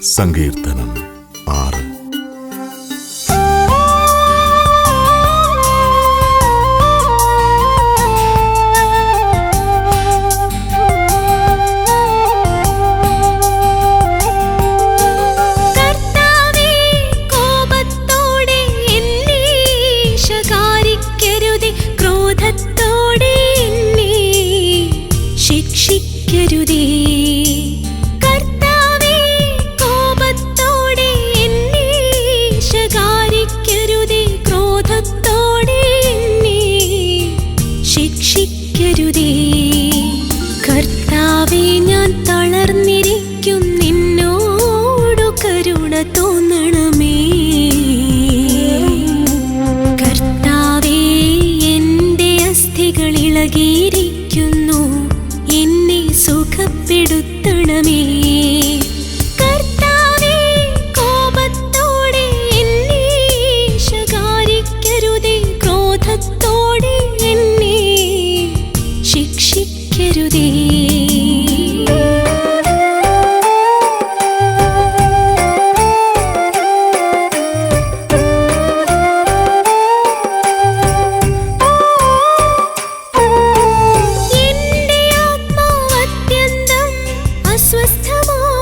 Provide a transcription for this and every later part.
സങ്കീർത്തനം 6. കർത്താവേ, ഞാൻ തളർന്നിരിക്കും, നിന്നോടു കരുണ തോന്നണമേ. കർത്താവേ, എൻ്റെ അസ്ഥികൾ ഇളകിയിരിക്കുന്നു, എന്നെ സുഖപ്പെടുത്തണമേ. കർത്താവേ, കോപത്തോടെ എന്നെ ശകാരിക്കരുതേ, ക്രോധത്തോടെ എന്നെ ശിക്ഷിക്കരുതേ.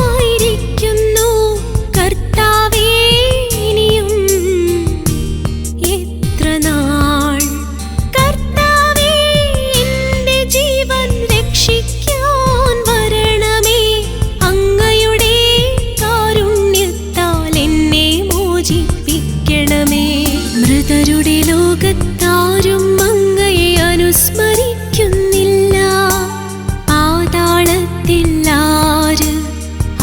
അസ്വസ്ഥമായിരിക്കുന്നു, കർത്താവേ, ഇനിയും എത്ര നാൾ? കർത്താവേ, എൻ്റെ ജീവൻ രക്ഷിക്കാൻ വരണമേ. അങ്ങയുടെ കാരുണ്യത്താൽ എന്നെ മോചിപ്പിക്കണമേ. മൃതരുടെ ലോകത്താരും അങ്ങയെ അനുസ്മരിക്കുന്നില്ല, പാതാളത്തിൽ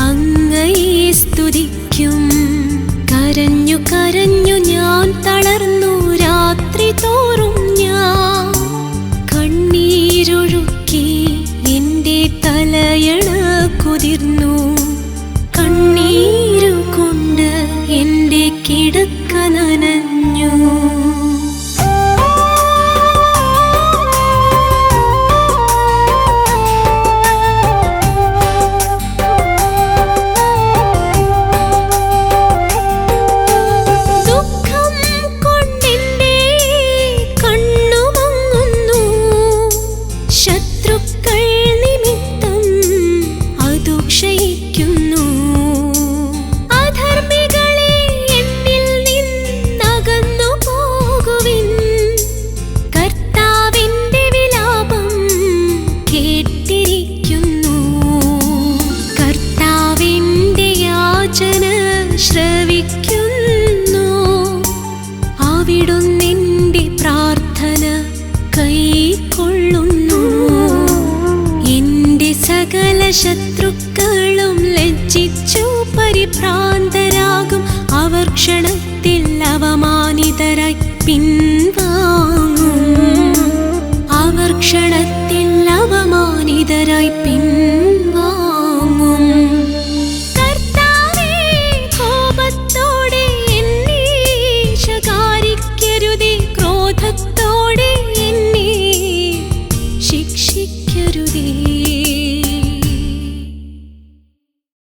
അങ്ങയെ സ്തുതിക്കും. കരഞ്ഞു കരഞ്ഞു ഞാൻ തളർന്നു, രാത്രി തോറും ഞാൻ കണ്ണീരൊഴുക്കി, എൻ്റെ തലയണ കുതിർന്നു. കണ്ണീരുകൊണ്ട് എൻ്റെ കിടക്ക നനഞ്ഞു. ശ്രവിക്കുന്നു, അവിടുന്നെന്റെ പ്രാർത്ഥന കൈക്കൊള്ളുന്നു. എന്റെ സകല ശത്രുക്കളും ലജ്ജിച്ചു പരിഭ്രാന്തരാകും, അവർ ക്ഷണത്തിൽ അവമാനിതരായി പിൻവാങ്ങും. അവർ ക്ഷണത്തിൽ അവമാനിതരായി